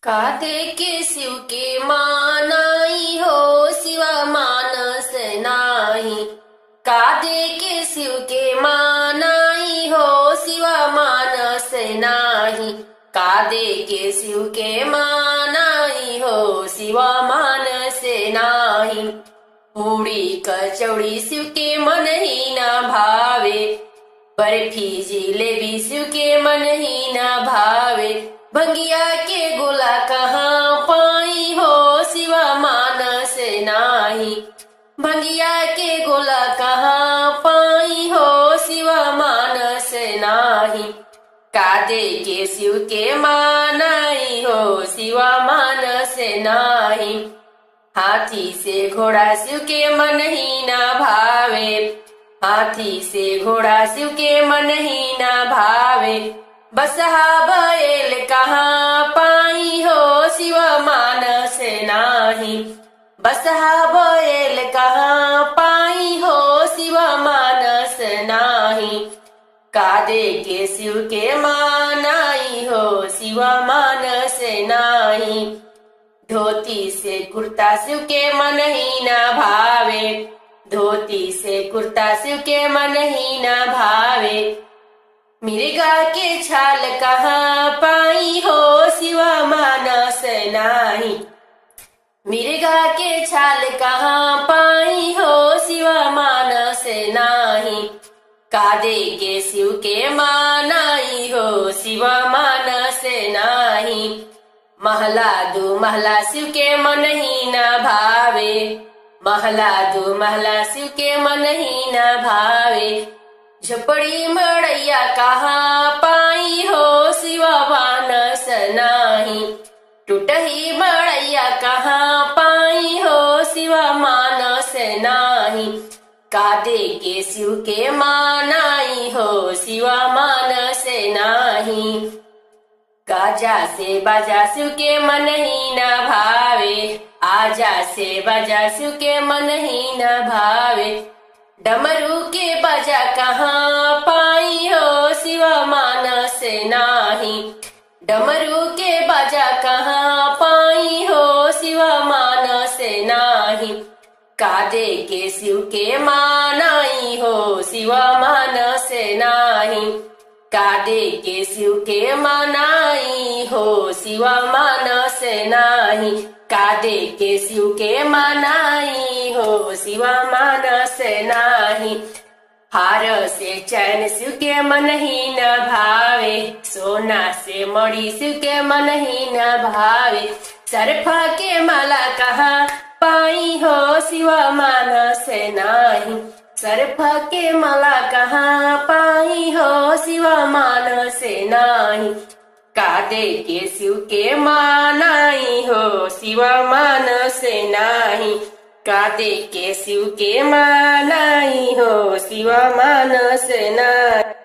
काते के शिव के मानाई हो शिवा मानस नाही। काते के शिव के मानाई हो शिवा मानस नाही। कादे के शिव के मानाई हो शिवा मानस नाही। पूड़ी कचौड़ी शिव के मन ही ना भावे। बर्फी जिलेबी शिव के मन ही ना भावे। भंगिया के गोला कहाँ पाई हो शिवा मानस नाही। भंगिया के गोला कहाँ पाई हो शिवा मानस नाही। कादे के शिव के मानाई हो शिवा मानस नाही। हाथी से घोड़ा शिव के मन ही ना भावे। हाथी से घोड़ा शिव के मन ही ना भावे। बसहा बैल कहाँ पाई हो शिवा मानस नाही। बसहा बैल कहाँ पाई हो शिवा मानस नाही। कादे के शिव के मानाई हो शिवा मानस नाही। धोती से कुर्ता शिव के मन ही ना भावे। धोती से कुर्ता शिव के मन ही ना भावे। मिर्गा के छाल कहाँ पाई हो शिवा मानस नाही। मिर्गा के छाल कहाँ पाई हो शिवा मानस नाही। कादे के शिव के मानाई हो शिवा मानस नाही। महला दो महला शिव के मन ही ना भावे। महला दो महला शिव के मन ही ना भावे। झोपड़ी मड़ैया कहाँ पाई हो शिवा मानस नाही। टूटही मड़ैया कहाँ पाई हो शिवा मानस नाही। कादे के शिव के मानाई हो शिवा मानस नाही। गाजा से बाजा शिव के मन ही ना भावे। आजा से बाजा शिव के मन ही ना भावे। डमरू के बाजा कहाँ पाई हो शिवा मानस नाही। डमरू के बाजा कहाँ पाई हो शिवा मानस नाही। कादे के शिव के मानाई हो शिवा मानस नाही। कादे के शिव के मानाई हो शिवा मानस नाही। कादे के शिव के मानाई हो शिवा मानस नाही। हार से चैन शिव के मन ही न भावे। सोना से मणि शिव के मन ही न भावे। सर्फा के माला कहाँ पाई हो शिवा मानस नाही। सर्फा के माला कहाँ पाई हो शिवा मानस नाही। कादे के शिव के मानाई हो शिवा मानस नाही। कादे के शिव के मानाई हो शिवा मानस नाही।